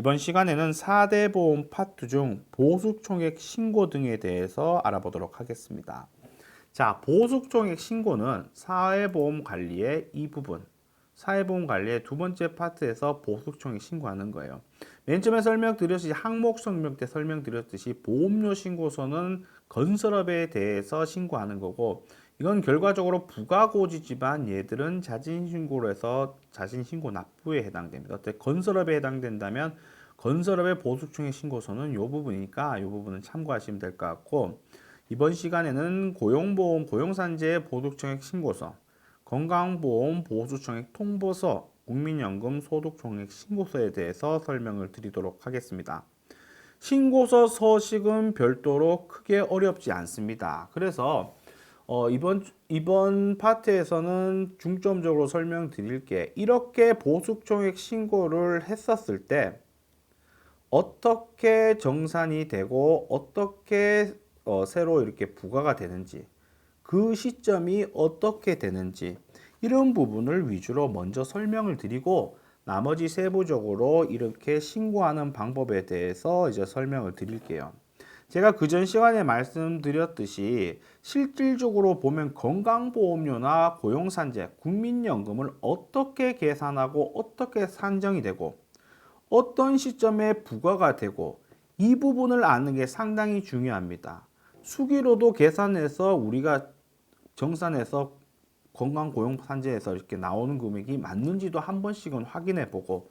이번 시간에는 4대 보험 파트 중 보수총액 신고 등에 대해서 알아보도록 하겠습니다. 자, 보수총액 신고는 사회보험 관리의 이 부분, 사회보험 관리의 두 번째 파트에서 보수총액 신고하는 거예요. 맨 처음에 설명드렸듯이 항목 설명 때 설명드렸듯이 보험료 신고서는 건설업에 대해서 신고하는 거고, 이건 결과적으로 부가고지지만 얘들은 자진신고로 해서 자진신고 납부에 해당됩니다. 어때? 건설업에 해당된다면 건설업의 보수총액 신고서는 이 부분이니까 이 부분은 참고하시면 될 것 같고, 이번 시간에는 고용보험 고용산재 보수총액 신고서, 건강보험 보수총액 통보서, 국민연금 소득총액 신고서에 대해서 설명을 드리도록 하겠습니다. 신고서 서식은 별도로 크게 어렵지 않습니다. 그래서 이번 파트에서는 중점적으로 설명드릴게, 이렇게 보수총액 신고를 했었을 때 어떻게 정산이 되고 어떻게 새로 이렇게 부과가 되는지, 그 시점이 어떻게 되는지, 이런 부분을 위주로 먼저 설명을 드리고 나머지 세부적으로 이렇게 신고하는 방법에 대해서 이제 설명을 드릴게요. 제가 그전 시간에 말씀드렸듯이 실질적으로 보면 건강보험료나 고용산재, 국민연금을 어떻게 계산하고 어떻게 산정이 되고 어떤 시점에 부과가 되고, 이 부분을 아는 게 상당히 중요합니다. 수기로도 계산해서 우리가 정산해서 건강고용산재에서 이렇게 나오는 금액이 맞는지도 한 번씩은 확인해 보고,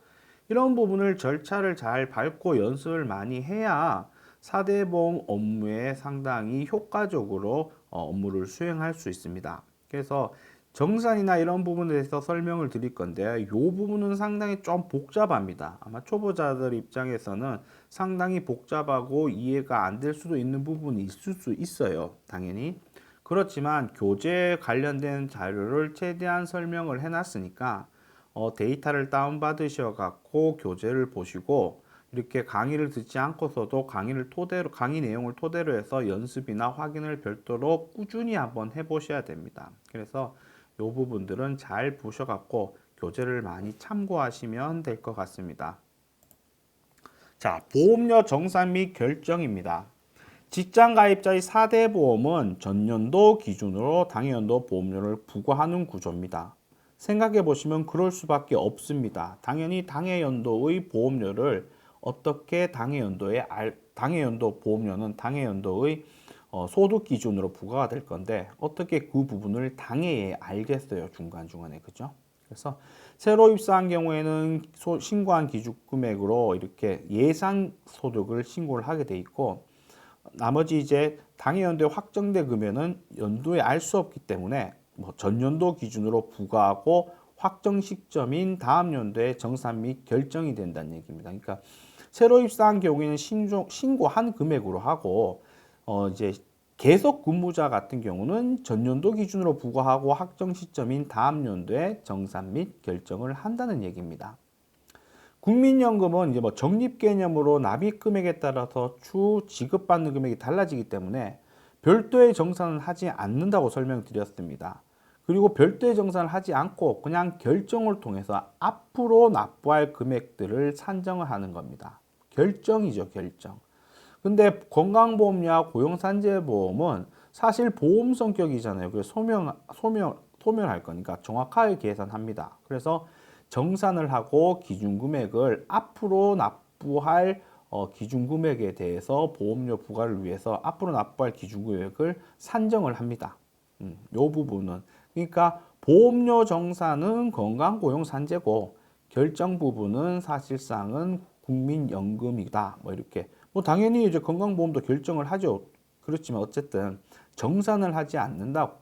이런 부분을 절차를 잘 밟고 연습을 많이 해야 4대 보험 업무에 상당히 효과적으로 업무를 수행할 수 있습니다. 그래서 정산이나 이런 부분에 대해서 설명을 드릴 건데, 이 부분은 상당히 좀 복잡합니다. 아마 초보자들 입장에서는 상당히 복잡하고 이해가 안 될 수도 있는 부분이 있을 수 있어요, 당연히. 그렇지만 교재 관련된 자료를 최대한 설명을 해놨으니까 데이터를 다운받으셔 갖고 교재를 보시고, 이렇게 강의를 듣지 않고서도 강의 내용을 토대로 해서 연습이나 확인을 별도로 꾸준히 한번 해보셔야 됩니다. 그래서 이 부분들은 잘 보셔 갖고 교재를 많이 참고하시면 될 것 같습니다. 자, 보험료 정산 및 결정입니다. 직장가입자의 4대 보험은 전년도 기준으로 당해연도 보험료를 부과하는 구조입니다. 생각해 보시면 그럴 수밖에 없습니다. 당연히 당해연도의 보험료를 어떻게 당해연도 보험료는 당해연도의 소득 기준으로 부과가 될 건데, 어떻게 그 부분을 당해에 알겠어요, 중간중간에. 그죠? 그래서 새로 입사한 경우에는 신고한 기준 금액으로 이렇게 예상 소득을 신고를 하게 돼 있고, 나머지 이제 당해연도에 확정되면은 연도에 알 수 없기 때문에 전년도 기준으로 부과하고 확정 시점인 다음 연도에 정산 및 결정이 된다는 얘기입니다. 그러니까 새로 입사한 경우에는 신고한 금액으로 하고, 이제 계속 근무자 같은 경우는 전년도 기준으로 부과하고 확정 시점인 다음 연도에 정산 및 결정을 한다는 얘기입니다. 국민연금은 이제 적립 개념으로 납입 금액에 따라서 추후 지급받는 금액이 달라지기 때문에 별도의 정산을 하지 않는다고 설명드렸습니다. 그리고 별도의 정산을 하지 않고 그냥 결정을 통해서 앞으로 납부할 금액들을 산정을 하는 겁니다. 결정이죠, 결정. 근데 건강보험료와 고용산재보험은 사실 보험 성격이잖아요. 그래서 소멸할 거니까 정확하게 계산합니다. 그래서 정산을 하고 기준금액을 앞으로 납부할 기준금액에 대해서 보험료 부과를 위해서 앞으로 납부할 기준금액을 산정을 합니다. 이 부분은, 그러니까 보험료 정산은 건강고용산재고 결정 부분은 사실상은 국민연금이다. 이렇게 당연히 이제 건강보험도 결정을 하죠. 그렇지만 어쨌든 정산을 하지 않는다,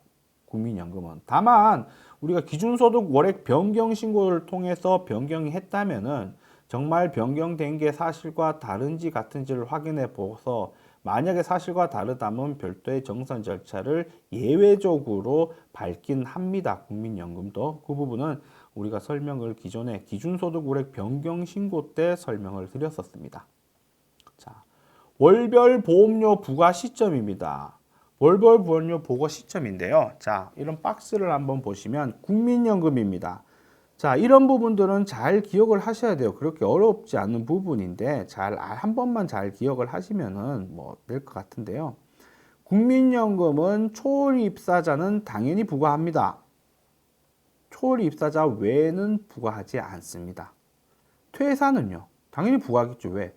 국민연금은. 다만 우리가 기준소득 월액 변경 신고를 통해서 변경이 했다면은 정말 변경된 게 사실과 다른지 같은지를 확인해 보고서, 만약에 사실과 다르다면 별도의 정산 절차를 예외적으로 밟긴 합니다, 국민연금도. 그 부분은 우리가 설명을 기존에 기준소득 월액 변경 신고 때 설명을 드렸었습니다. 자, 월별 보험료 부과 시점입니다. 월별 보험료 부과 시점인데요. 자, 이런 박스를 한번 보시면 국민연금입니다. 자, 이런 부분들은 잘 기억을 하셔야 돼요. 그렇게 어렵지 않은 부분인데 한 번만 잘 기억을 하시면은 뭐 될 것 같은데요. 국민연금은 초월 입사자는 당연히 부과합니다. 초월 입사자 외에는 부과하지 않습니다. 퇴사는요, 당연히 부과하겠죠. 왜?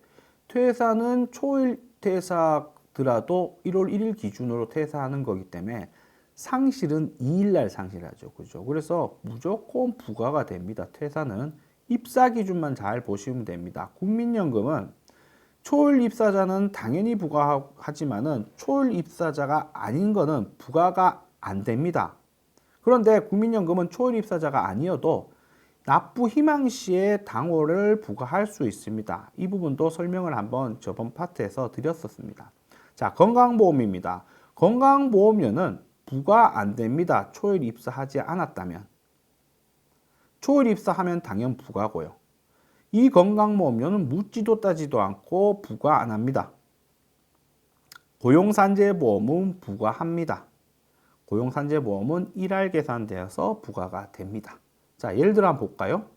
퇴사는 초일 퇴사더라도 1월 1일 기준으로 퇴사하는 거기 때문에 상실은 2일 날 상실하죠. 그죠? 그래서 무조건 부과가 됩니다. 퇴사는 입사 기준만 잘 보시면 됩니다. 국민연금은 초일 입사자는 당연히 부과하지만은 초일 입사자가 아닌 거는 부과가 안 됩니다. 그런데 국민연금은 초일 입사자가 아니어도 납부 희망 시에 당호를 부과할 수 있습니다. 이 부분도 설명을 한번 저번 파트에서 드렸었습니다. 자, 건강보험입니다. 건강보험료는 부과 안 됩니다. 초일 입사하지 않았다면. 초일 입사하면 당연 부과고요. 이 건강보험료는 묻지도 따지도 않고 부과 안 합니다. 고용산재보험은 부과합니다. 고용산재보험은 일할 계산되어서 부과가 됩니다. 자, 예를 들어 한번 볼까요?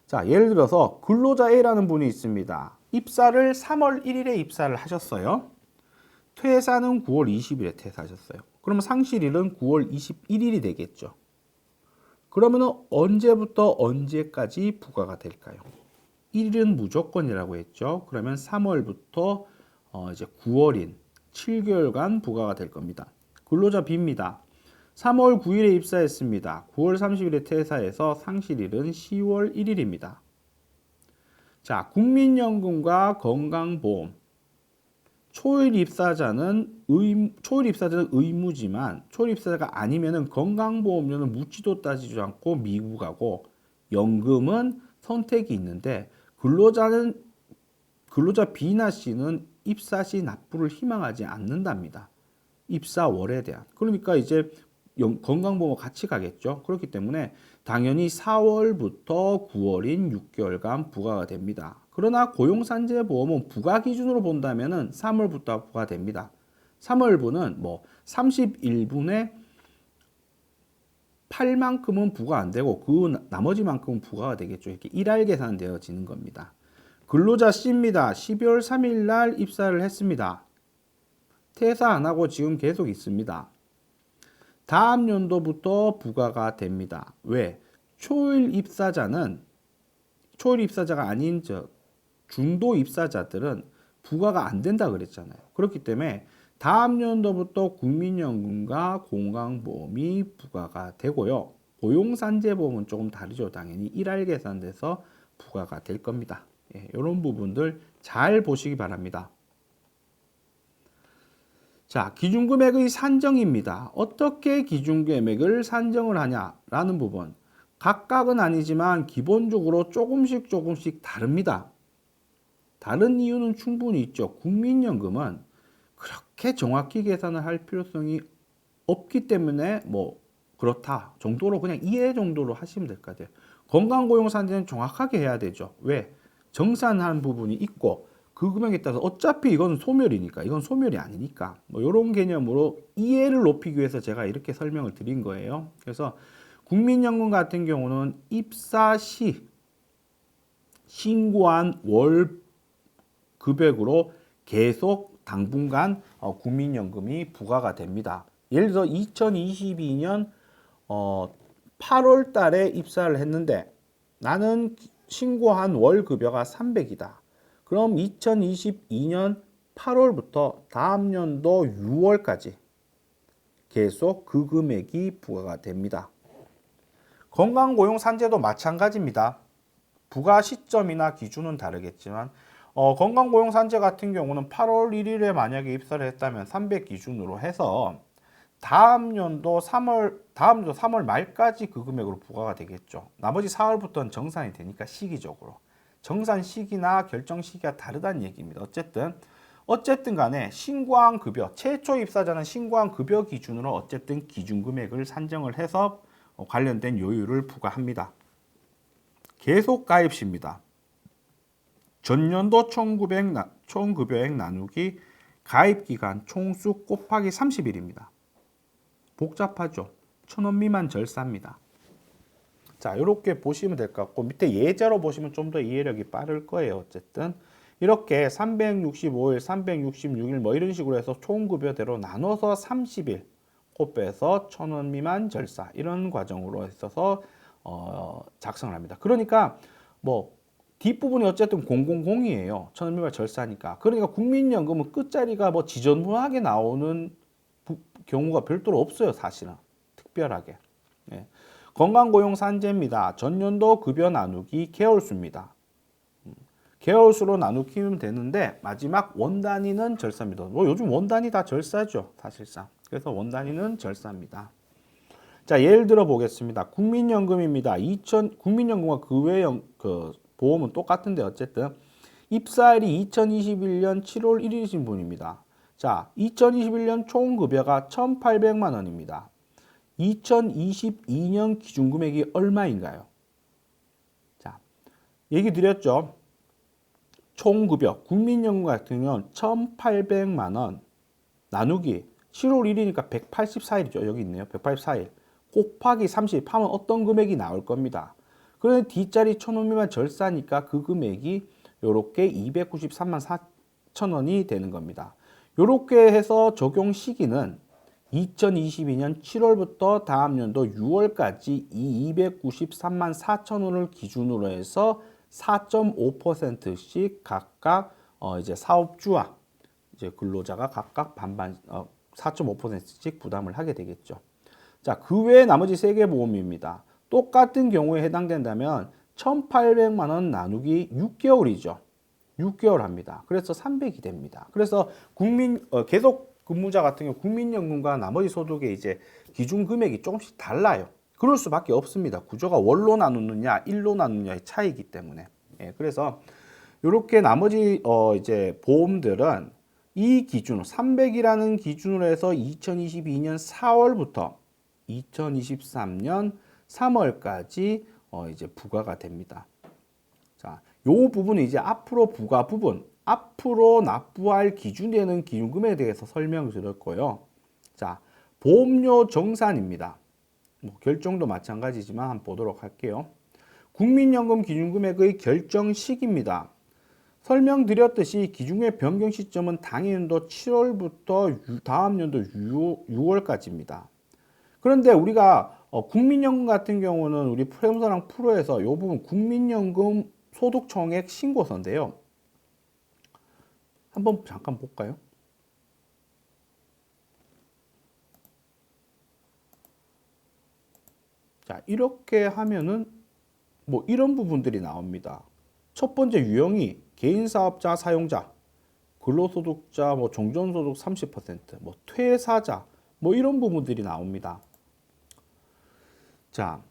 자, 예를 들어서 근로자 A라는 분이 있습니다. 입사를 3월 1일에 입사를 하셨어요. 퇴사는 9월 20일에 퇴사하셨어요. 그러면 상실일은 9월 21일이 되겠죠. 그러면 언제부터 언제까지 부과가 될까요? 1일은 무조건이라고 했죠. 그러면 3월부터 이제 9월인 7개월간 부과가 될 겁니다. 근로자 B입니다. 3월 9일에 입사했습니다. 9월 30일에 퇴사해서 상실일은 10월 1일입니다. 자, 국민연금과 건강보험. 초일 입사자는 의무지만 초일 입사자가 아니면은 건강보험료는 묻지도 따지지 않고 미부과고 연금은 선택이 있는데 근로자 B나 C는 입사 시 납부를 희망하지 않는답니다. 입사월에 대한. 그러니까 이제 건강보험과 같이 가겠죠. 그렇기 때문에 당연히 4월부터 9월인 6개월간 부과가 됩니다. 그러나 고용산재보험은 부과 기준으로 본다면은 3월부터 부과됩니다. 3월분은 뭐 31분의 8만큼은 부과 안 되고 그 나머지만큼은 부과가 되겠죠. 이렇게 일할 계산되어지는 겁니다. 근로자 C입니다. 12월 3일 날 입사를 했습니다. 퇴사 안 하고 지금 계속 있습니다. 다음 연도부터 부과가 됩니다. 왜? 초일 입사자가 아닌 중도 입사자들은 부과가 안 된다 그랬잖아요. 그렇기 때문에 다음 연도부터 국민연금과 건강보험이 부과가 되고요. 고용산재보험은 조금 다르죠. 당연히 일할 계산돼서 부과가 될 겁니다. 예, 이런 부분들 잘 보시기 바랍니다. 자, 기준금액의 산정입니다. 어떻게 기준금액을 산정을 하냐라는 부분. 각각은 아니지만 기본적으로 조금씩 다릅니다. 다른 이유는 충분히 있죠. 국민연금은 그렇게 정확히 계산을 할 필요성이 없기 때문에 뭐 그렇다 정도로 그냥 이해 정도로 하시면 될 것 같아요. 건강고용산재는 정확하게 해야 되죠. 왜? 정산한 부분이 있고 그 금액에 따라서 어차피 이건 소멸이니까 이건 소멸이 아니니까 뭐 이런 개념으로 이해를 높이기 위해서 제가 이렇게 설명을 드린 거예요. 그래서 국민연금 같은 경우는 입사 시 신고한 월 금액으로 계속 당분간 국민연금이 부과가 됩니다. 예를 들어 2022년 8월 달에 입사를 했는데 나는 신고한 월 급여가 300이다. 그럼 2022년 8월부터 다음 연도 6월까지 계속 그 금액이 부과가 됩니다. 건강고용산재도 마찬가지입니다. 부과 시점이나 기준은 다르겠지만 건강고용산재 같은 경우는 8월 1일에 만약에 입사를 했다면 300 기준으로 해서 다음 연도 3월 말까지 그 금액으로 부과가 되겠죠. 나머지 4월부터는 정산이 되니까 시기적으로. 정산 시기나 결정 시기가 다르다는 얘기입니다. 어쨌든 간에 신고한 급여, 최초 입사자는 신고한 급여 기준으로 어쨌든 기준금액을 산정을 해서 관련된 요율을 부과합니다. 계속 가입시입니다. 전년도 총급여액 나누기 가입기간 총수 곱하기 30일입니다. 복잡하죠? 1,000원 미만 절사입니다. 자, 이렇게 보시면 될 것 같고 밑에 예제로 보시면 좀 더 이해력이 빠를 거예요. 어쨌든 이렇게 365일, 366일 뭐 이런 식으로 해서 총 급여대로 나눠서 30일 곱해서 1,000원 미만 절사 이런 과정으로 있어서 작성을 합니다. 그러니까 뭐 뒷부분이 어쨌든 000이에요. 1,000원 미만 절사니까. 그러니까 국민연금은 끝자리가 뭐 지저분하게 나오는 경우가 별도로 없어요. 사실은 특별하게. 예. 건강고용산재입니다. 전년도 급여 나누기 개월수입니다. 개월수로 나누기면 되는데 마지막 원 단위는 절사입니다. 뭐 요즘 원 단위 다 절사죠. 사실상. 그래서 원 단위는 절사입니다. 자, 예를 들어 보겠습니다. 국민연금입니다. 국민연금과 그 외의 보험은 똑같은데 어쨌든 입사일이 2021년 7월 1일이신 분입니다. 자, 2021년 총 급여가 1,800만 원입니다. 2022년 기준금액이 얼마인가요? 자, 얘기 드렸죠. 총급여, 국민연금 같은 경우는 1,800만 원 나누기 7월 1일이니까 184일이죠. 여기 있네요. 184일. 곱하기 30 하면 어떤 금액이 나올 겁니다. 그런데 뒷자리 1,000원 미만 절사니까 그 금액이 요렇게 293만 4천 원이 되는 겁니다. 요렇게 해서 적용 시기는 2022년 7월부터 다음 연도 6월까지 이 293만 4천 원을 기준으로 해서 4.5%씩 각각 이제 사업주와 이제 근로자가 각각 반반 4.5%씩 부담을 하게 되겠죠. 자, 그 외에 나머지 세 개 보험입니다. 똑같은 경우에 해당된다면 1,800만 원 나누기 6개월이죠. 6개월 합니다. 그래서 300이 됩니다. 그래서 계속 근무자 같은 경우 국민연금과 나머지 소득의 이제 기준 금액이 조금씩 달라요. 그럴 수밖에 없습니다. 구조가 월로 나누느냐, 일로 나누느냐의 차이이기 때문에. 예, 그래서 이렇게 나머지 이제 보험들은 이 기준 300이라는 기준으로 해서 2022년 4월부터 2023년 3월까지 이제 부과가 됩니다. 자, 요 부분은 이제 앞으로 부과 부분, 앞으로 납부할 기준되는 기준금액에 대해서 설명을 드릴 거예요. 자, 보험료 정산입니다. 뭐 결정도 마찬가지지만 한번 보도록 할게요. 국민연금 기준금액의 결정식입니다. 설명드렸듯이 기준금액 변경 시점은 당해연도 7월부터 다음 연도 6월까지입니다. 그런데 우리가 국민연금 같은 경우는 우리 프레임사랑 프로에서 이 부분 국민연금 소득총액 신고서인데요. 한번 잠깐 볼까요? 자, 이렇게 하면은 뭐 이런 부분들이 나옵니다. 첫 번째 유형이 개인사업자 사용자, 근로소득자, 뭐 종전소득 30%, 뭐 퇴사자, 뭐 이런 부분들이 나옵니다. 자,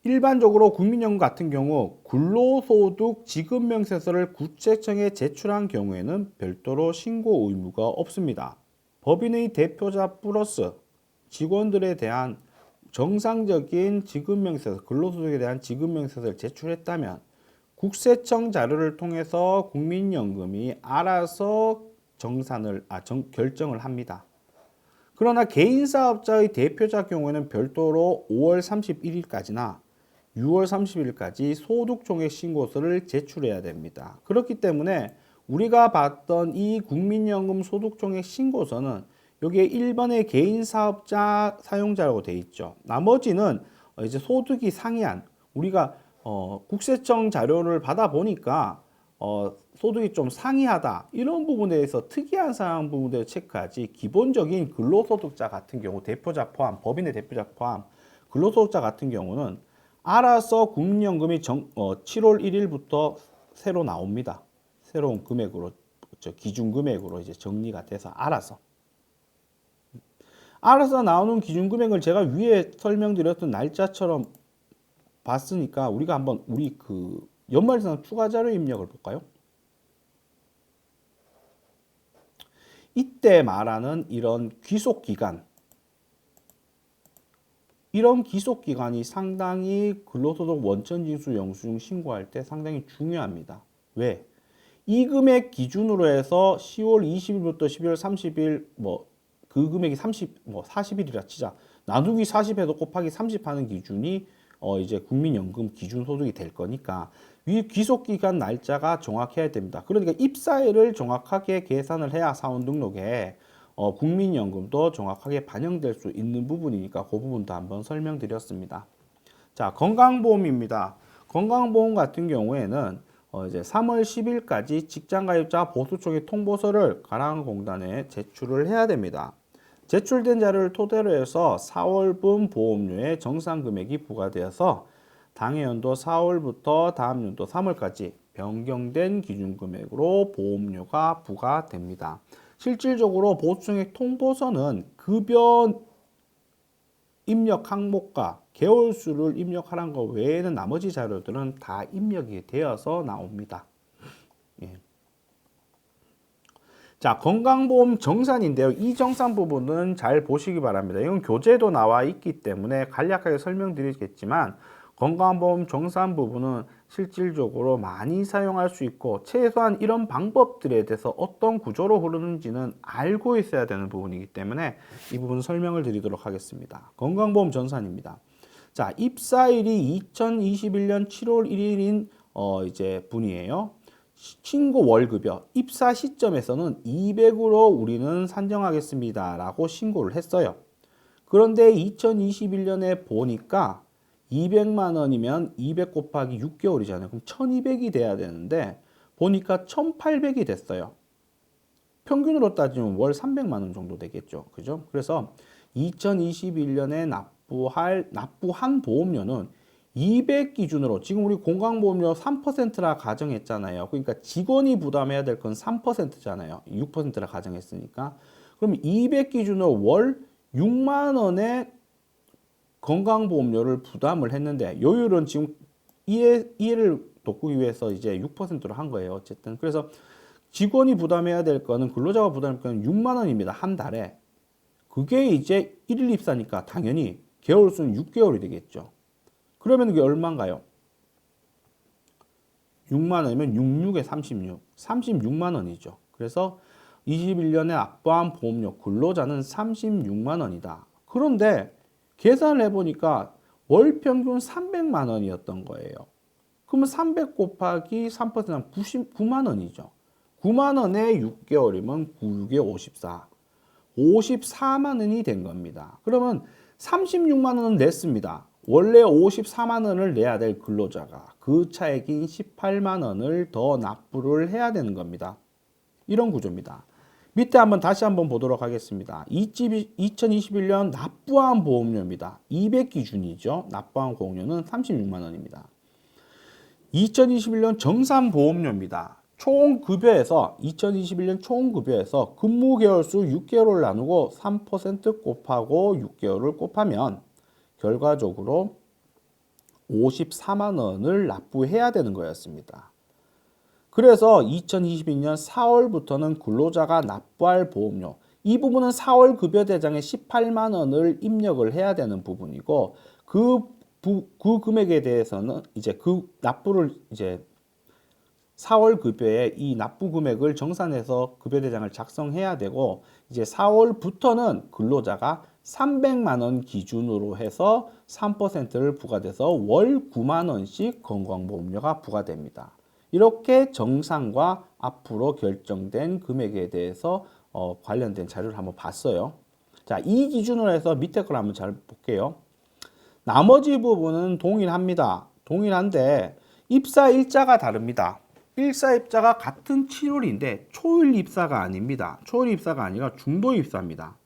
일반적으로 국민연금 같은 경우 근로소득 지급명세서를 구체청에 제출한 경우에는 별도로 신고 의무가 없습니다. 법인의 대표자 플러스 직원들에 대한 정상적인 지급명세서, 근로소득에 대한 지급명세서를 제출했다면 국세청 자료를 통해서 국민연금이 알아서 결정을 합니다. 그러나 개인사업자의 대표자 경우에는 별도로 5월 31일까지나 6월 30일까지 소득총액 신고서를 제출해야 됩니다. 그렇기 때문에 우리가 봤던 이 국민연금 소득총액 신고서는 여기에 1번의 개인사업자 사용자라고 되어 있죠. 나머지는 이제 소득이 상이한 우리가 국세청 자료를 받아보니까 소득이 좀 상이하다 이런 부분에 대해서 특이한 사항 부분들을 체크하지 기본적인 근로소득자 같은 경우 대표자 포함 법인의 대표자 포함 근로소득자 같은 경우는 알아서 국민연금이 7월 1일부터 새로 나옵니다. 새로운 금액으로 기준 금액으로 이제 정리가 돼서 알아서 나오는 기준 금액을 제가 위에 설명드렸던 날짜처럼 봤으니까 우리가 한번 우리 그 연말상 추가 자료 입력을 볼까요? 이때 말하는 이런 귀속기간 이런 기속기간이 상당히 근로소득 원천징수 영수증 신고할 때 상당히 중요합니다. 왜? 이 금액 기준으로 해서 10월 20일부터 12월 30일 그 금액이 40일이라 치자. 나누기 40 해서 곱하기 30 하는 기준이 이제 국민연금 기준소득이 될 거니까 이 귀속기간 날짜가 정확해야 됩니다. 그러니까 입사일을 정확하게 계산을 해야 사원 등록에 국민연금도 정확하게 반영될 수 있는 부분이니까 그 부분도 한번 설명드렸습니다. 자, 건강보험입니다. 건강보험 같은 경우에는 이제 3월 10일까지 직장가입자 보수총액 통보서를 가랑공단에 제출을 해야 됩니다. 제출된 자료를 토대로 해서 4월분 보험료의 정상 금액이 부과되어서 당해 연도 4월부터 다음 연도 3월까지 변경된 기준금액으로 보험료가 부과됩니다. 실질적으로 보수총액 통보서는 급여 입력 항목과 개월수를 입력하는 것 외에는 나머지 자료들은 다 입력이 되어서 나옵니다. 예. 자, 건강보험 정산인데요. 이 정산 부분은 잘 보시기 바랍니다. 이건 교재도 나와 있기 때문에 간략하게 설명드리겠지만 건강보험 정산 부분은 실질적으로 많이 사용할 수 있고 최소한 이런 방법들에 대해서 어떤 구조로 흐르는지는 알고 있어야 되는 부분이기 때문에 이 부분 설명을 드리도록 하겠습니다. 건강보험 정산입니다. 자, 입사일이 2021년 7월 1일인 이제 분이에요. 신고 월급여 입사 시점에서는 200으로 우리는 산정하겠습니다 라고 신고를 했어요. 그런데 2021년에 보니까 200만 원이면 200 곱하기 6개월이잖아요. 그럼 1200이 돼야 되는데 보니까 1800이 됐어요. 평균으로 따지면 월 300만 원 정도 되겠죠. 그죠? 그래서 2021년에 납부한 보험료는 200 기준으로 지금 우리 건강보험료 3%라 가정했잖아요. 그러니까 직원이 부담해야 될 건 3%잖아요. 6%라 가정했으니까. 그럼 200 기준으로 월 6만 원의 건강보험료를 부담을 했는데 요율은 지금 이해를 돕기 위해서 이제 6%로 한 거예요. 어쨌든. 그래서 직원이 부담해야 될 거는 근로자가 부담할 거는 6만 원입니다. 한 달에. 그게 이제 1일 입사니까 당연히 개월수는 6개월이 되겠죠. 그러면 그게 얼마인가요? 6만 원이면 66에 36. 36만 원이죠. 그래서 21년에 납부한 보험료 근로자는 36만 원이다. 그런데 계산을 해보니까 월 평균 300만 원이었던 거예요. 그러면 300 곱하기 3%는 99만 원이죠. 9만 원에 6개월이면 9, 6에 54. 54만 원이 된 겁니다. 그러면 36만 원은 냈습니다. 원래 54만 원을 내야 될 근로자가 그 차액인 18만 원을 더 납부를 해야 되는 겁니다. 이런 구조입니다. 밑에 다시 한번 보도록 하겠습니다. 2021년 납부한 보험료입니다. 200 기준이죠. 납부한 보험료는 36만 원입니다. 2021년 정산 보험료입니다. 총 급여에서 2021년 총 급여에서 근무 개월수 6개월을 나누고 3% 곱하고 6개월을 곱하면 결과적으로 54만 원을 납부해야 되는 거였습니다. 그래서 2022년 4월부터는 근로자가 납부할 보험료 이 부분은 4월 급여 대장에 18만 원을 입력을 해야 되는 부분이고 그 금액에 대해서는 이제 그 납부를 이제 4월 급여에 이 납부 금액을 정산해서 급여 대장을 작성해야 되고 이제 4월부터는 근로자가 300만 원 기준으로 해서 3%를 부과돼서 월 9만 원씩 건강보험료가 부과됩니다. 이렇게 정상과 앞으로 결정된 금액에 대해서 관련된 자료를 한번 봤어요. 자, 이 기준으로 해서 밑에 걸 한번 잘 볼게요. 나머지 부분은 동일합니다. 동일한데 입사 일자가 다릅니다. 입사 입자가 같은 7월인데 초일 입사가 아닙니다. 초일 입사가 아니라 중도 입사입니다.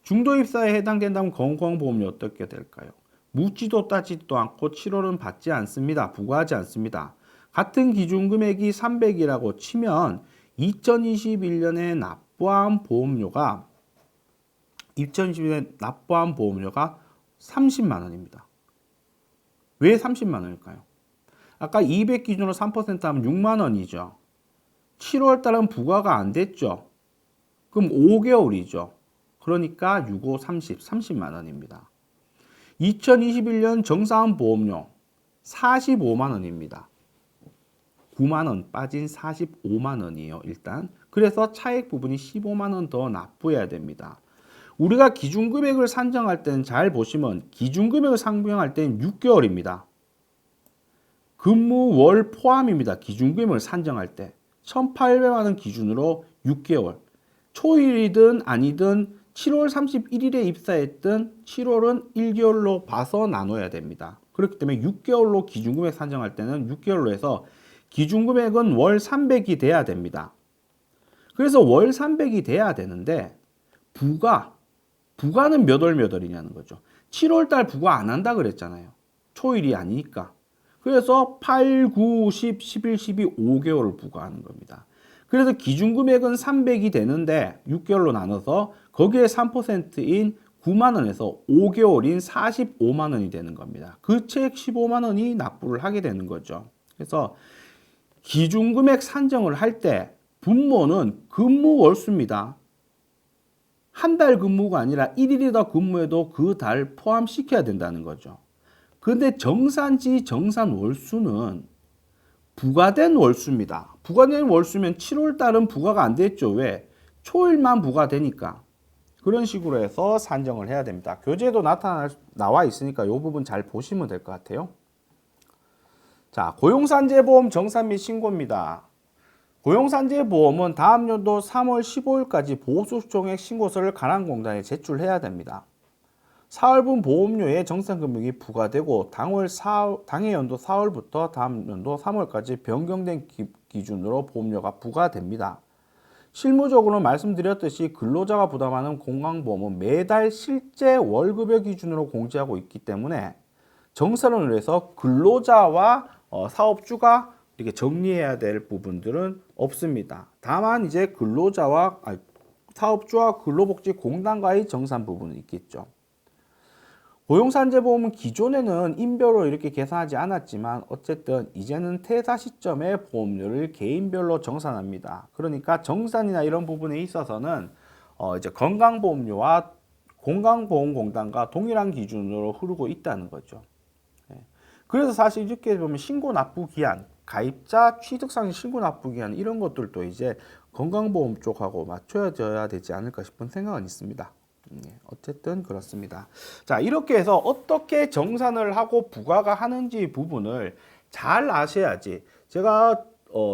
중도 입사에 해당된다면 건강보험료 어떻게 될까요? 묻지도 따지도 않고 7월은 받지 않습니다. 부과하지 않습니다. 같은 기준 금액이 300이라고 치면 2021년에 납부한 보험료가 30만 원입니다. 왜 30만 원일까요? 아까 200 기준으로 3% 하면 6만 원이죠. 7월 달은 부과가 안 됐죠. 그럼 5개월이죠. 그러니까 6, 5, 30만 원입니다. 2021년 정산 보험료 45만 원입니다. 9만 원 빠진 45만 원이에요. 일단. 그래서 차액 부분이 15만 원 더 납부해야 됩니다. 우리가 기준금액을 산정할 때는 잘 보시면 기준금액을 산정할 때는 6개월입니다. 근무 월 포함입니다. 기준금액을 산정할 때 1,800만 원 기준으로 6개월. 초일이든 아니든 7월 31일에 입사했든 7월은 1개월로 봐서 나눠야 됩니다. 그렇기 때문에 6개월로 기준금액 산정할 때는 6개월로 해서 기준금액은 월 300이 돼야 됩니다. 그래서 월 300이 돼야 되는데 부가는 몇 월 몇 월이냐는 거죠. 7월 달 부가 안 한다 그랬잖아요. 초일이 아니니까. 그래서 8, 9, 10, 11, 12, 5개월을 부과하는 겁니다. 그래서 기준금액은 300이 되는데 6개월로 나눠서 거기에 3%인 9만 원에서 5개월인 45만 원이 되는 겁니다. 그 책 15만 원이 납부를 하게 되는 거죠. 그래서 기준금액 산정을 할 때 분모는 근무 월수입니다. 한 달 근무가 아니라 1일이더 근무해도 그 달 포함시켜야 된다는 거죠. 그런데 정산지 정산 월수는 부과된 월수입니다. 부과된 월수면 7월 달은 부과가 안 됐죠. 왜? 초일만 부과되니까. 그런 식으로 해서 산정을 해야 됩니다. 교재에도 나와 있으니까 이 부분 잘 보시면 될 것 같아요. 자, 고용산재보험 정산 및 신고입니다. 고용산재보험은 다음 연도 3월 15일까지 보수총액 신고서를 가난공단에 제출해야 됩니다. 사월분 보험료의 정산금액이 부과되고 당해 연도 4월부터 다음 연도 3월까지 변경된 기준으로 보험료가 부과됩니다. 실무적으로 말씀드렸듯이 근로자가 부담하는 건강보험은 매달 실제 월급여 기준으로 공제하고 있기 때문에 정산을 위해서 근로자와 사업주가 이렇게 정리해야 될 부분들은 없습니다. 다만 이제 사업주와 근로복지공단과의 정산 부분은 있겠죠. 고용산재보험은 기존에는 인별로 이렇게 계산하지 않았지만 어쨌든 이제는 퇴사 시점에 보험료를 개인별로 정산합니다. 그러니까 정산이나 이런 부분에 있어서는 이제 건강보험료와 건강보험공단과 동일한 기준으로 흐르고 있다는 거죠. 그래서 사실 이렇게 보면 신고납부기한, 가입자 취득상의 신고납부기한 이런 것들도 이제 건강보험 쪽하고 맞춰져야 되지 않을까 싶은 생각은 있습니다. 어쨌든 그렇습니다. 자, 이렇게 해서 어떻게 정산을 하고 부과가 하는지 부분을 잘 아셔야지. 제가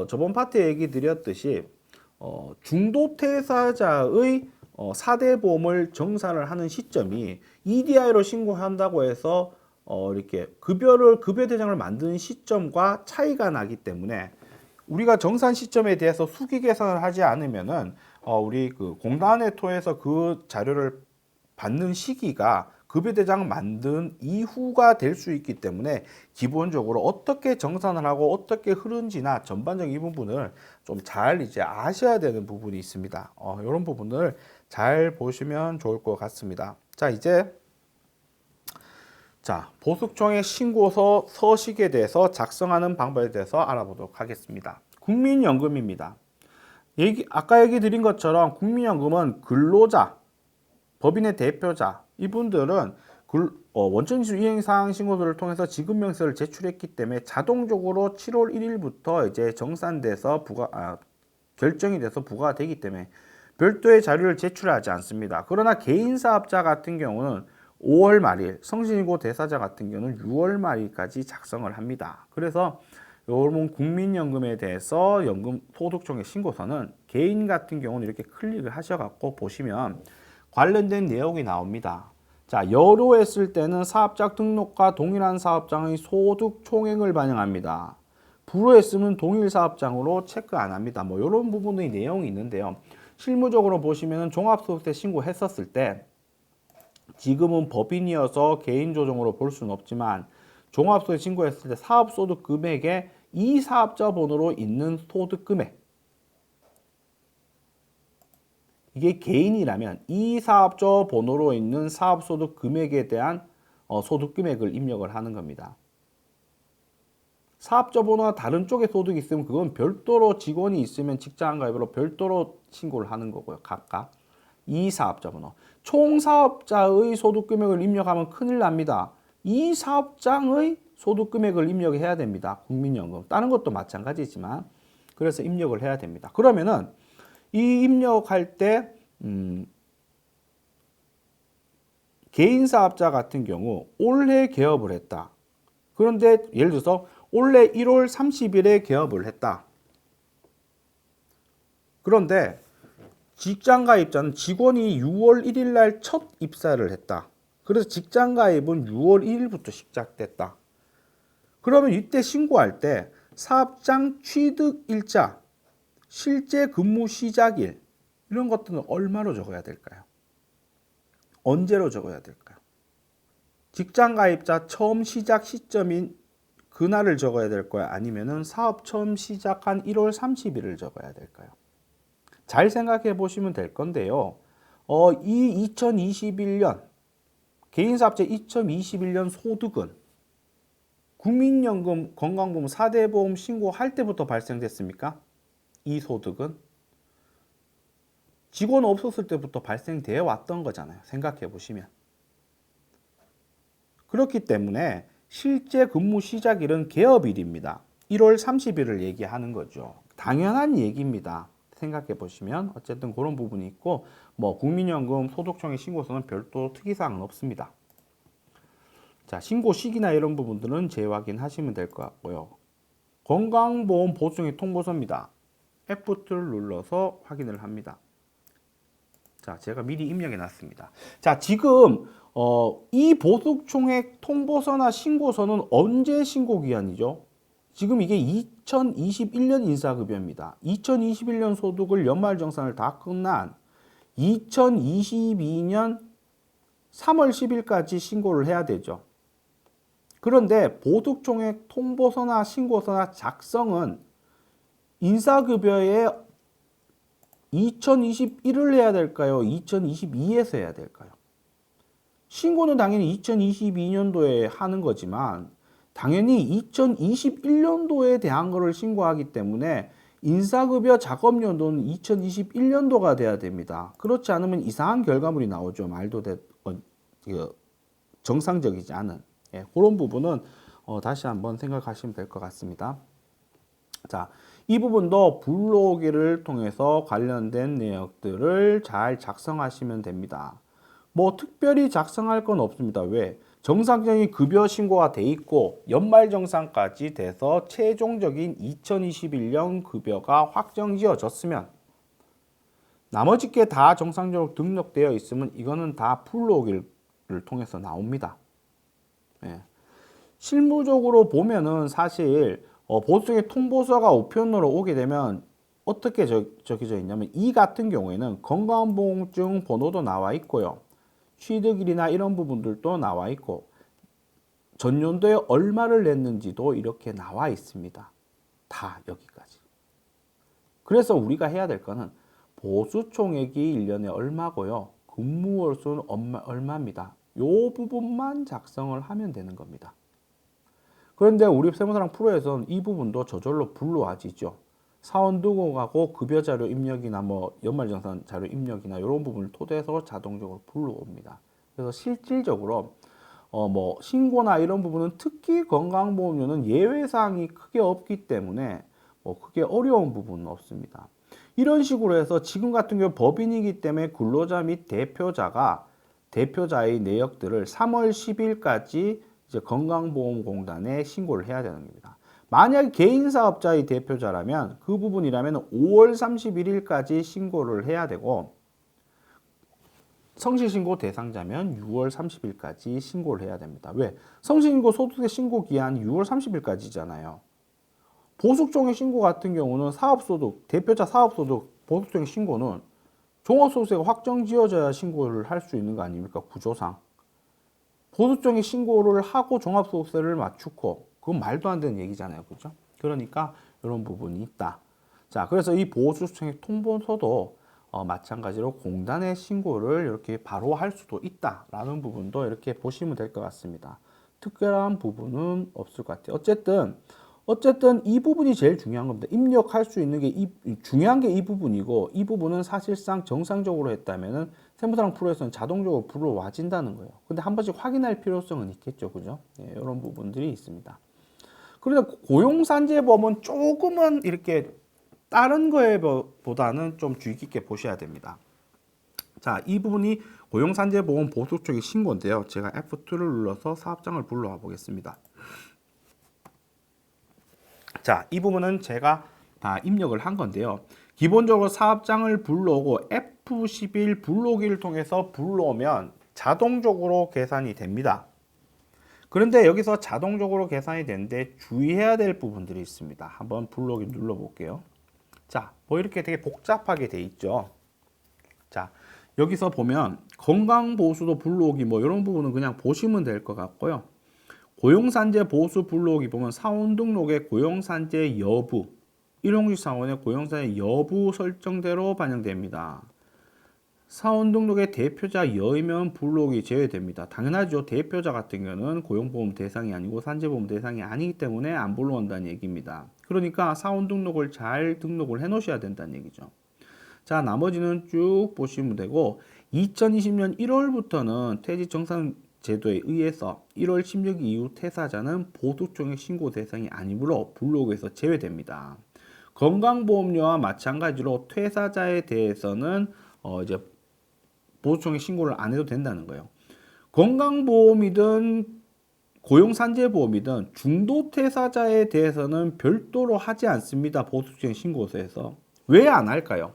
저번 파트에 얘기 드렸듯이 중도 퇴사자의 4대 보험을 정산을 하는 시점이 EDI로 신고한다고 해서 이렇게 급여 대장을 만드는 시점과 차이가 나기 때문에 우리가 정산 시점에 대해서 수기 계산을 하지 않으면은 우리 그 공단에 통해서 그 자료를 받는 시기가 급여대장 만든 이후가 될 수 있기 때문에 기본적으로 어떻게 정산을 하고 어떻게 흐른지나 전반적인 이 부분을 좀 잘 이제 아셔야 되는 부분이 있습니다. 이런 부분을 잘 보시면 좋을 것 같습니다. 자, 이제 보수총액 신고서 서식에 대해서 작성하는 방법에 대해서 알아보도록 하겠습니다. 국민연금입니다. 아까 얘기 드린 것처럼 국민연금은 근로자, 법인의 대표자, 이분들은 원천지수 이행사항 신고서를 통해서 지급명세를 제출했기 때문에 자동적으로 7월 1일부터 이제 정산돼서 결정이 돼서 부과가 되기 때문에 별도의 자료를 제출하지 않습니다. 그러나 개인사업자 같은 경우는 5월 말일, 성신이고 대사자 같은 경우는 6월 말일까지 작성을 합니다. 그래서 여러분 국민연금에 대해서 연금 소득총액 신고서는 개인 같은 경우는 이렇게 클릭을 하셔갖고 보시면 관련된 내용이 나옵니다. 자, 여로 했을 때는 사업자 등록과 동일한 사업장의 소득 총액을 반영합니다. 부로 했으면 동일 사업장으로 체크 안 합니다. 뭐 이런 부분의 내용이 있는데요. 실무적으로 보시면은 종합소득세 신고했었을 때 지금은 법인이어서 개인 조정으로 볼 수는 없지만 종합소득세 신고했을 때 사업소득 금액에 이 사업자 번호로 있는 소득 금액, 이게 개인이라면 이 사업자 번호로 있는 사업소득 금액에 대한 소득 금액을 입력을 하는 겁니다. 사업자 번호와 다른 쪽에 소득이 있으면 그건 별도로 직원이 있으면 직장가입으로 별도로 신고를 하는 거고요. 각각 이 사업자 번호. 총 사업자의 소득 금액을 입력하면 큰일 납니다. 이 사업장의 소득 금액을 입력해야 됩니다. 국민연금. 다른 것도 마찬가지지만 그래서 입력을 해야 됩니다. 그러면은 이 입력할 때 개인 사업자 같은 경우 올해 개업을 했다. 그런데 예를 들어서 올해 1월 30일에 개업을 했다. 그런데 직장 가입자는 직원이 6월 1일 날 첫 입사를 했다. 그래서 직장 가입은 6월 1일부터 시작됐다. 그러면 이때 신고할 때 사업장 취득 일자, 실제 근무 시작일 이런 것들은 얼마로 적어야 될까요? 언제로 적어야 될까요? 직장 가입자 처음 시작 시점인 그날을 적어야 될 거야? 아니면은 사업 처음 시작한 1월 30일을 적어야 될까요? 잘 생각해 보시면 될 건데요. 이 2021년 개인사업자 2021년 소득은 국민연금, 건강보험, 4대 보험 신고할 때부터 발생됐습니까? 이 소득은 직원 없었을 때부터 발생되어 왔던 거잖아요. 생각해 보시면. 그렇기 때문에 실제 근무 시작일은 개업일입니다. 1월 30일을 얘기하는 거죠. 당연한 얘기입니다. 생각해 보시면 어쨌든 그런 부분이 있고 뭐 국민연금 소득총액 신고서는 별도 특이사항은 없습니다. 자, 신고 시기나 이런 부분들은 재확인하시면 될 것 같고요. 건강보험 보수총액 통보서입니다. F2를 눌러서 확인을 합니다. 자, 제가 미리 입력해 놨습니다. 자, 지금 이 보수총액 통보서나 신고서는 언제 신고 기한이죠? 지금 이게 2021년 인사급여입니다. 2021년 소득을 연말정산을 다 끝난 2022년 3월 10일까지 신고를 해야 되죠. 그런데 보수총액 통보서나 신고서나 작성은 인사급여에 2021을 해야 될까요? 2022에서 해야 될까요? 신고는 당연히 2022년도에 하는 거지만 당연히 2021년도에 대한 거를 신고하기 때문에 인사급여 작업연도는 2021년도가 돼야 됩니다. 그렇지 않으면 이상한 결과물이 나오죠. 말도 정상적이지 않은. 예, 그런 부분은 다시 한번 생각하시면 될 것 같습니다. 자, 이 부분도 불러오기를 통해서 관련된 내역들을 잘 작성하시면 됩니다. 뭐 특별히 작성할 건 없습니다. 왜? 정상적인 급여 신고가 돼 있고 연말정산까지 돼서 최종적인 2021년 급여가 확정지어졌으면 나머지 게 다 정상적으로 등록되어 있으면 이거는 다 불러오기를 통해서 나옵니다. 예. 실무적으로 보면은 사실 보수총액 통보서가 우편으로 오게 되면 어떻게 적혀져 있냐면 이 같은 경우에는 건강보험증 번호도 나와 있고요. 취득일이나 이런 부분들도 나와 있고 전년도에 얼마를 냈는지도 이렇게 나와 있습니다. 다 여기까지. 그래서 우리가 해야 될 거는 보수총액이 1년에 얼마고요. 근무월 수는 얼마입니다. 요 부분만 작성을 하면 되는 겁니다. 그런데 우리 세무사랑 프로에서는 이 부분도 저절로 불러와지죠. 사원 등록하고 급여 자료 입력이나 뭐 연말정산 자료 입력이나 이런 부분을 토대해서 자동적으로 불러옵니다. 그래서 실질적으로 뭐 신고나 이런 부분은 특히 건강보험료는 예외사항이 크게 없기 때문에 뭐 크게 어려운 부분은 없습니다. 이런 식으로 해서 지금 같은 경우 법인이기 때문에 근로자 및 대표자의 내역들을 3월 10일까지 이제 건강보험공단에 신고를 해야 되는 겁니다. 만약 개인 사업자의 대표자라면 그 부분이라면 5월 31일까지 신고를 해야 되고 성실신고 대상자면 6월 30일까지 신고를 해야 됩니다. 왜? 성실신고 소득세 신고 기한 6월 30일까지잖아요. 보수총액 신고 같은 경우는 사업소득, 대표자 사업소득 보수총액 신고는 종합소득세가 확정지어져야 신고를 할 수 있는 거 아닙니까? 구조상. 보수총액 신고를 하고 종합소득세를 맞추고 그건 말도 안 되는 얘기잖아요. 그죠? 그러니까 이런 부분이 있다. 자, 그래서 이 보수총액 통보서도 마찬가지로 공단에 신고를 이렇게 바로 할 수도 있다라는 부분도 이렇게 보시면 될 것 같습니다. 특별한 부분은 없을 것 같아요. 어쨌든 이 부분이 제일 중요한 겁니다. 입력할 수 있는 게 중요한 게 이 부분이고 이 부분은 사실상 정상적으로 했다면은 세무사랑 프로에서는 자동적으로 불러와진다는 거예요. 근데 한 번씩 확인할 필요성은 있겠죠. 그죠? 네, 이런 부분들이 있습니다. 그런데 고용산재보험은 조금은 이렇게 다른 거에 보다는 좀 주의 깊게 보셔야 됩니다. 자, 이 부분이 고용산재보험 보수 쪽의 신고인데요. 제가 F2를 눌러서 사업장을 불러와 보겠습니다. 자, 이 부분은 제가 다 입력을 한 건데요. 기본적으로 사업장을 불러오고 F11 불러오기를 통해서 불러오면 자동적으로 계산이 됩니다. 그런데 여기서 자동적으로 계산이 되는데 주의해야 될 부분들이 있습니다. 한번 불러오기 눌러볼게요. 자, 뭐 이렇게 되게 복잡하게 돼 있죠. 자, 여기서 보면 건강보수도 불러오기 뭐 이런 부분은 그냥 보시면 될 것 같고요. 고용산재 보수 불러오기 보면 사원 등록의 고용산재 여부, 일용직 사원의 고용산재 여부 설정대로 반영됩니다. 사원 등록의 대표자 여이면 불러오기 제외됩니다. 당연하죠. 대표자 같은 경우는 고용보험 대상이 아니고 산재보험 대상이 아니기 때문에 안 불러온다는 얘기입니다. 그러니까 사원 등록을 잘 등록을 해 놓으셔야 된다는 얘기죠. 자, 나머지는 쭉 보시면 되고 2020년 1월부터는 퇴직정산 제도에 의해서 1월 16일 이후 퇴사자는 보수총액 신고 대상이 아니므로 불로그에서 제외됩니다. 건강보험료와 마찬가지로 퇴사자에 대해서는 이제 보수총액 신고를 안 해도 된다는 거예요. 건강보험이든 고용산재보험이든 중도퇴사자에 대해서는 별도로 하지 않습니다. 보수총액 신고서에서. 왜 안 할까요?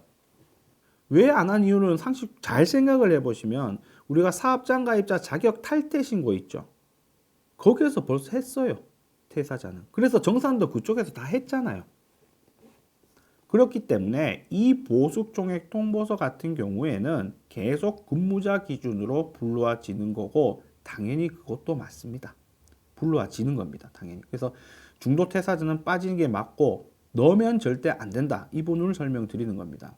왜 안 한 이유는 상식 잘 생각을 해보시면 우리가 사업장 가입자 자격 탈퇴 신고 있죠. 거기에서 벌써 했어요. 퇴사자는. 그래서 정산도 그쪽에서 다 했잖아요. 그렇기 때문에 이 보수총액 통보서 같은 경우에는 계속 근무자 기준으로 불러와지는 거고 당연히 그것도 맞습니다. 불러와지는 겁니다. 당연히. 그래서 중도 퇴사자는 빠지는 게 맞고 넣으면 절대 안 된다. 이 부분을 설명드리는 겁니다.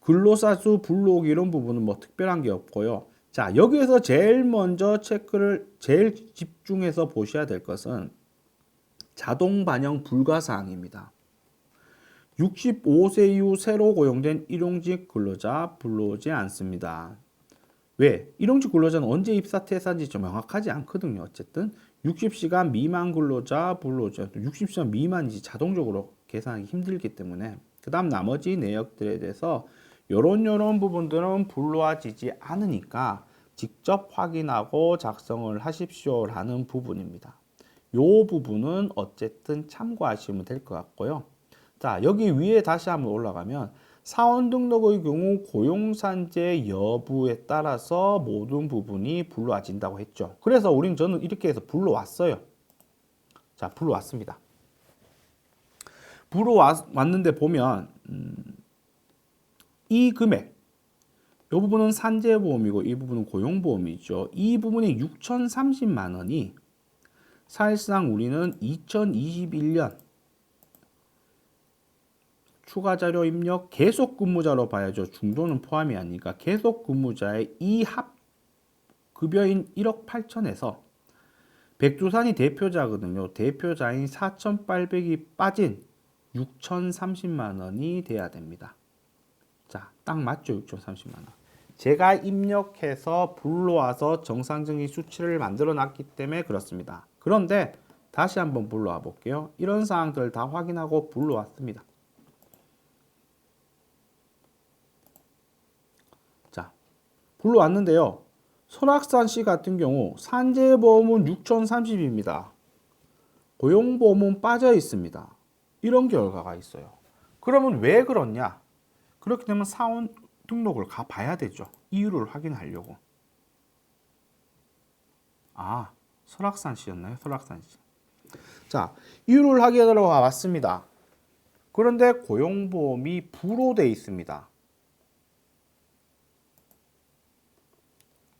근로사수 불러오기 이런 부분은 뭐 특별한 게 없고요. 자, 여기에서 제일 먼저 제일 집중해서 보셔야 될 것은 자동 반영 불가 사항입니다. 65세 이후 새로 고용된 일용직 근로자 불러오지 않습니다. 왜? 일용직 근로자는 언제 입사 퇴사인지 좀 명확하지 않거든요. 어쨌든 60시간 미만 근로자 불러오지 않습니다. 60시간 미만인지 자동적으로 계산하기 힘들기 때문에 그 다음 나머지 내역들에 대해서 요런 부분들은 불러와지지 않으니까 직접 확인하고 작성을 하십시오라는 부분입니다. 요 부분은 어쨌든 참고하시면 될 것 같고요. 자, 여기 위에 다시 한번 올라가면 사원 등록의 경우 고용산재 여부에 따라서 모든 부분이 불러와진다고 했죠. 그래서 저는 이렇게 해서 불러왔어요. 자, 불러왔습니다. 불러왔는데 보면 이 금액, 이 부분은 산재보험이고 이 부분은 고용보험이죠. 이 부분이 6,030만 원이 사실상 우리는 2021년 추가 자료 입력 계속 근무자로 봐야죠. 중도는 포함이 아니니까 계속 근무자의 이 합 급여인 1억 8천에서 백두산이 대표자거든요. 대표자인 4,800이 빠진 6,030만 원이 돼야 됩니다. 자, 딱 맞죠? 6,030만 원. 제가 입력해서 불러와서 정상적인 수치를 만들어 놨기 때문에 그렇습니다. 그런데 다시 한번 불러와 볼게요. 이런 사항들 다 확인하고 불러왔습니다. 자, 불러왔는데요. 설악산 씨 같은 경우 산재보험은 6,030입니다. 고용보험은 빠져 있습니다. 이런 결과가 있어요. 그러면 왜 그렇냐? 그렇게 되면 사원 등록을 가봐야 되죠. 이유를 확인하려고. 아, 설악산 씨였나요? 설악산 씨. 자, 이유를 확인하러 왔습니다. 그런데 고용보험이 불호돼 있습니다.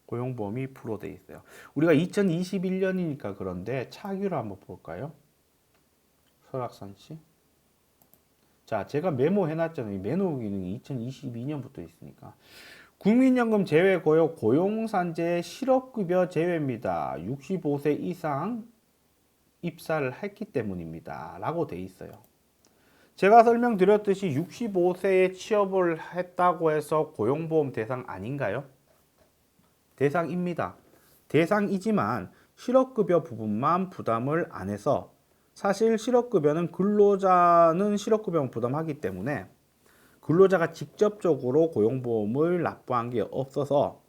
고용보험이 불호돼 있어요. 우리가 2021년이니까 그런데 차기로 한번 볼까요? 설악산 씨. 자, 제가 메모해놨잖아요. 메모 기능이 2022년부터 있으니까. 국민연금 제외 고용, 고용산재 실업급여 제외입니다. 65세 이상 입사를 했기 때문입니다. 라고 돼 있어요. 제가 설명드렸듯이 65세에 취업을 했다고 해서 고용보험 대상 아닌가요? 대상입니다. 대상이지만 실업급여 부분만 부담을 안 해서 사실 실업급여는 근로자는 실업급여만 부담하기 때문에 근로자가 직접적으로 고용보험을 납부한 게 없어서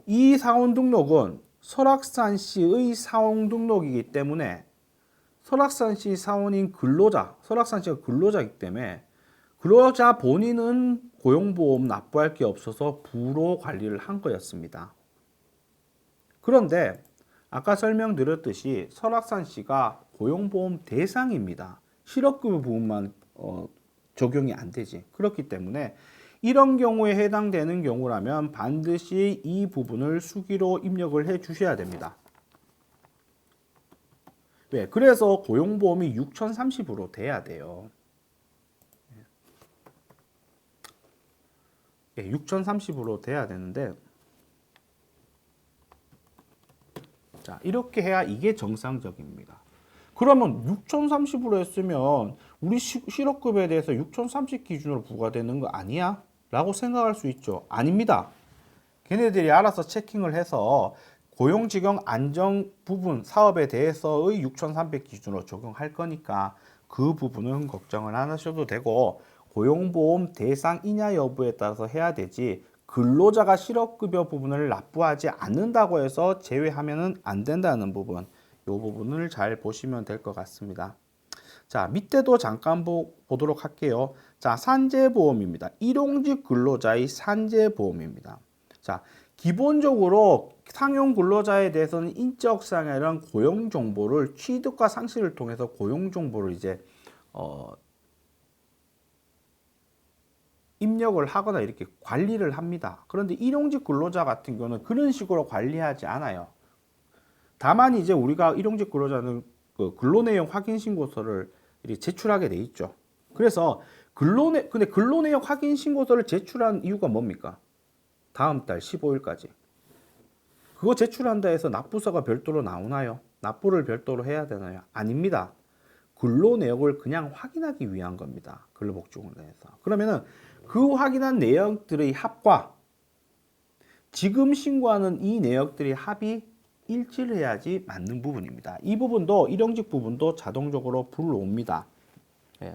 이 사원 등록은 설악산 씨의 사원 등록이기 때문에 설악산 씨 사원인 근로자, 설악산 씨가 근로자이기 때문에 근로자 본인은 고용보험 납부할 게 없어서 부로 관리를 한 거였습니다. 그런데 아까 설명드렸듯이 설악산 씨가 고용보험 대상입니다. 실업급여 부분만 적용이 안 되지. 그렇기 때문에 이런 경우에 해당되는 경우라면 반드시 이 부분을 수기로 입력을 해 주셔야 됩니다. 왜? 그래서 고용보험이 6030으로 돼야 돼요. 6030으로 돼야 되는데, 자, 이렇게 해야 이게 정상적입니다. 그러면 6030으로 했으면 우리 실업급여에 대해서 6030 기준으로 부과되는 거 아니야? 라고 생각할 수 있죠. 아닙니다. 걔네들이 알아서 체킹을 해서 고용직용 안정 부분 사업에 대해서의 6300 기준으로 적용할 거니까 그 부분은 걱정을 안 하셔도 되고, 고용보험 대상이냐 여부에 따라서 해야 되지, 근로자가 실업급여 부분을 납부하지 않는다고 해서 제외하면 안 된다는 부분, 이 부분을 잘 보시면 될 것 같습니다. 자, 밑에도 잠깐 보도록 할게요. 자, 산재보험입니다. 일용직 근로자의 산재보험입니다. 자, 기본적으로 상용 근로자에 대해서는 인적사항이나 이런 고용 정보를 취득과 상실을 통해서 고용 정보를 이제 입력을 하거나 이렇게 관리를 합니다. 그런데 일용직 근로자 같은 경우는 그런 식으로 관리하지 않아요. 다만 이제 우리가 일용직 근로자는 그 근로내용 확인 신고서를 이렇게 제출하게 돼 있죠. 그래서 근데 근로내용 확인 신고서를 제출한 이유가 뭡니까? 다음 달 15일까지. 그거 제출한다 해서 납부서가 별도로 나오나요? 납부를 별도로 해야 되나요? 아닙니다. 근로 내역을 그냥 확인하기 위한 겁니다. 근로복지공단에서. 그러면은 그 확인한 내역들의 합과 지금 신고하는 이 내역들의 합이 일치를 해야지 맞는 부분입니다. 이 부분도 일용직 부분도 자동적으로 불러옵니다.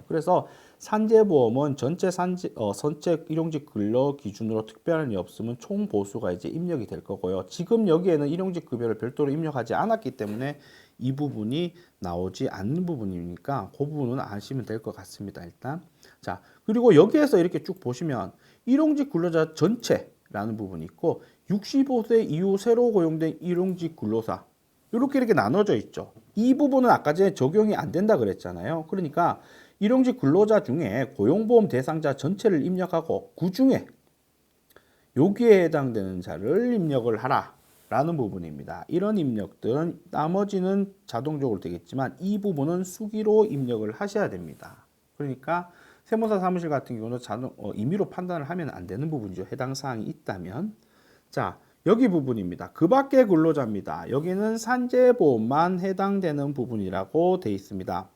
그래서 산재보험은 전체 선체 일용직 근로 기준으로 특별한 일 없으면 총 보수가 이제 입력이 될 거고요. 지금 여기에는 일용직 급여를 별도로 입력하지 않았기 때문에 이 부분이 나오지 않는 부분이니까 그 부분은 아시면 될 것 같습니다. 일단 자, 그리고 여기에서 이렇게 쭉 보시면 일용직 근로자 전체라는 부분이 있고 65세 이후 새로 고용된 일용직 근로사 이렇게 나눠져 있죠. 이 부분은 아까 전에 적용이 안 된다 그랬잖아요. 그러니까 일용직 근로자 중에 고용보험 대상자 전체를 입력하고 그 중에 여기에 해당되는 자를 입력을 하라 라는 부분입니다. 이런 입력들은 나머지는 자동적으로 되겠지만 이 부분은 수기로 입력을 하셔야 됩니다. 그러니까 세무사 사무실 같은 경우는 임의로 판단을 하면 안 되는 부분이죠. 해당 사항이 있다면. 자, 여기 부분입니다. 그 밖의 근로자입니다. 여기는 산재보험만 해당되는 부분이라고 되어 있습니다.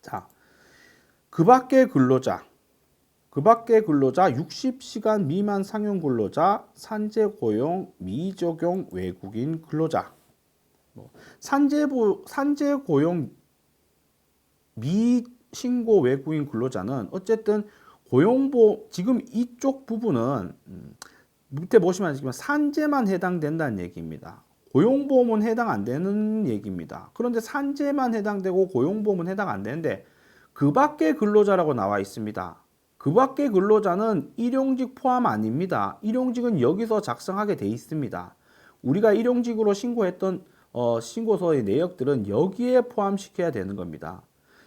자, 그 밖의 근로자 60시간 미만 상용 근로자, 산재 고용 미적용 외국인 근로자. 산재 고용 미신고 외국인 근로자는 어쨌든 고용보험 지금 이쪽 부분은 밑에 보시면 아시겠지만 산재만 해당된다는 얘기입니다. 고용보험은 해당 안 되는 얘기입니다. 그런데 산재만 해당되고 고용보험은 해당 안 되는데 그 밖의 근로자라고 나와 있습니다. 그 밖의 근로자는 일용직 포함 아닙니다. 일용직은 여기서 작성하게 돼 있습니다. 우리가 일용직으로 신고했던 신고서의 내역들은 여기에 포함시켜야 되는 겁니다.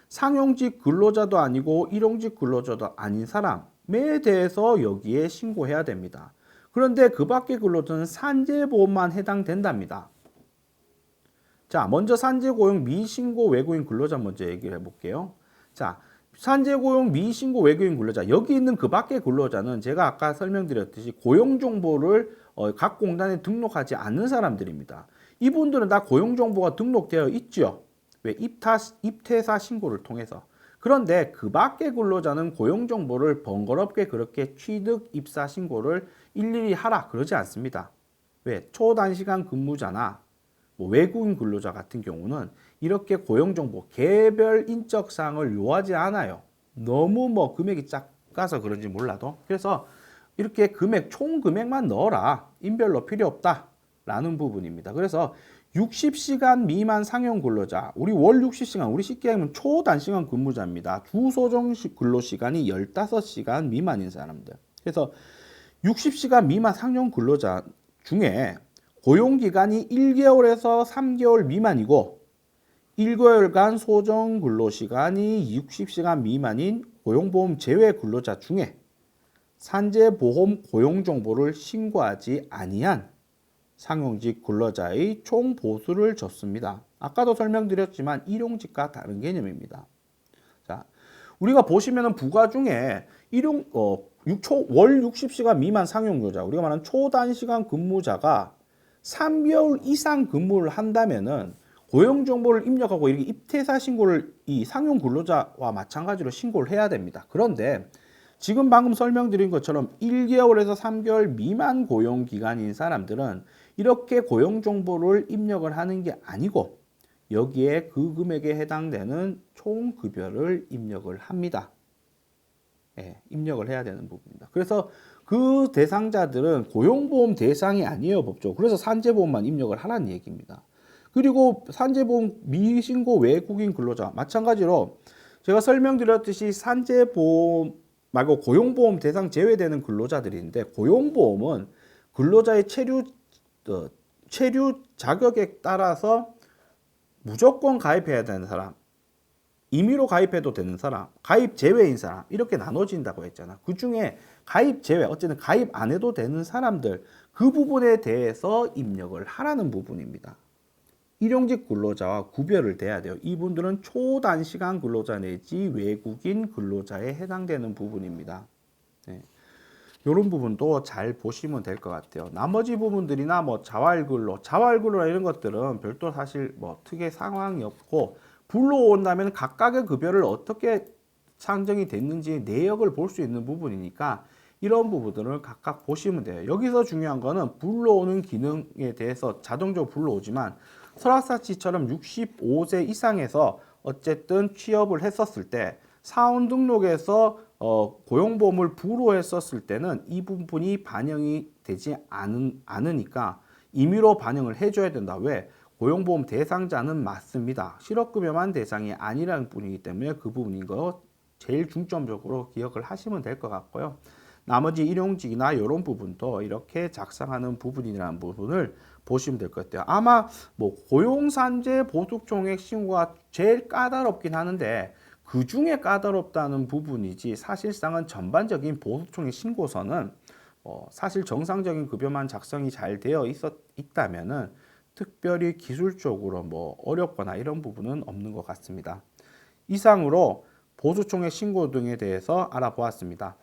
상용직 근로자도 아니고 일용직 근로자도 아닌 사람에 대해서 여기에 신고해야 됩니다. 그런데 그 밖의 근로자는 산재보험만 해당된답니다. 자, 먼저 산재고용 미신고 외국인 근로자 먼저 얘기를 해볼게요. 자, 산재고용 미신고 외국인 근로자, 여기 있는 그 밖의 근로자는 제가 아까 설명드렸듯이 고용정보를 각 공단에 등록하지 않는 사람들입니다. 이분들은 다 고용정보가 등록되어 있죠. 왜? 입퇴사 신고를 통해서. 그런데 그 밖의 근로자는 고용정보를 번거롭게 그렇게 취득, 입사 신고를 일일이 하라 그러지 않습니다. 왜? 초단시간 근무자나 외국인 근로자 같은 경우는 이렇게 고용정보 개별 인적사항을 요하지 않아요. 너무 금액이 가서 그런지 몰라도. 그래서 이렇게 금액, 총 금액만 넣어라. 인별로 필요 없다라는 부분입니다. 그래서 60시간 미만 상용 근로자, 우리 월 60시간, 우리 쉽게 하면 초단시간 근무자입니다. 주소정 근로시간이 15시간 미만인 사람들. 그래서 60시간 미만 상용 근로자 중에 고용기간이 1개월에서 3개월 미만이고 1개월간 소정 근로시간이 60시간 미만인 고용보험 제외 근로자 중에 산재보험 고용정보를 신고하지 아니한 상용직 근로자의 총 보수를 줬습니다. 아까도 설명드렸지만 일용직과 다른 개념입니다. 자, 우리가 보시면은 부가 중에 월 60시간 미만 상용근로자, 우리가 말하는 초단시간 근무자가 3개월 이상 근무를 한다면은 고용정보를 입력하고 이렇게 입퇴사 신고를 이 상용 근로자와 마찬가지로 신고를 해야 됩니다. 그런데 지금 방금 설명드린 것처럼 1개월에서 3개월 미만 고용기간인 사람들은 이렇게 고용정보를 입력을 하는 게 아니고 여기에 그 금액에 해당되는 총급여를 입력을 합니다. 예, 입력을 해야 되는 부분입니다. 그래서 그 대상자들은 고용보험 대상이 아니에요, 법적으로. 그래서 산재보험만 입력을 하라는 얘기입니다. 그리고 산재보험 미신고 외국인 근로자 마찬가지로 제가 설명드렸듯이 산재보험 말고 고용보험 대상 제외되는 근로자들인데 고용보험은 근로자의 체류 자격에 따라서 무조건 가입해야 되는 사람, 임의로 가입해도 되는 사람, 가입 제외인 사람 이렇게 나눠진다고 했잖아. 그 중에 가입 제외, 어쨌든 가입 안 해도 되는 사람들 그 부분에 대해서 입력을 하라는 부분입니다. 일용직 근로자와 구별을 돼야 돼요. 이분들은 초단시간 근로자 내지 외국인 근로자에 해당되는 부분입니다. 네. 이런 부분도 잘 보시면 될 것 같아요. 나머지 부분들이나 뭐 자활근로나 이런 것들은 별도 사실 뭐 특의 상황이 없고 불러온다면 각각의 급여를 어떻게 산정이 됐는지 내역을 볼 수 있는 부분이니까 이런 부분들을 각각 보시면 돼요. 여기서 중요한 거는 불러오는 기능에 대해서 자동적으로 불러오지만 설악사치처럼 65세 이상에서 어쨌든 취업을 했었을 때 사원 등록에서 고용보험을 불호했었을 때는 이 부분이 반영이 되지 않으니까 임의로 반영을 해줘야 된다. 왜? 고용보험 대상자는 맞습니다. 실업급여만 대상이 아니라는 분이기 때문에 그 부분인 거 제일 중점적으로 기억을 하시면 될 것 같고요. 나머지 일용직이나 이런 부분도 이렇게 작성하는 부분이라는 부분을 보시면 될 것 같아요. 아마 뭐 고용산재 보수총액 신고가 제일 까다롭긴 하는데 그 중에 까다롭다는 부분이지 사실상은 전반적인 보수총액 신고서는 사실 정상적인 급여만 작성이 잘 되어 있다면은 특별히 기술적으로 뭐 어렵거나 이런 부분은 없는 것 같습니다. 이상으로 보수총액 신고 등에 대해서 알아보았습니다.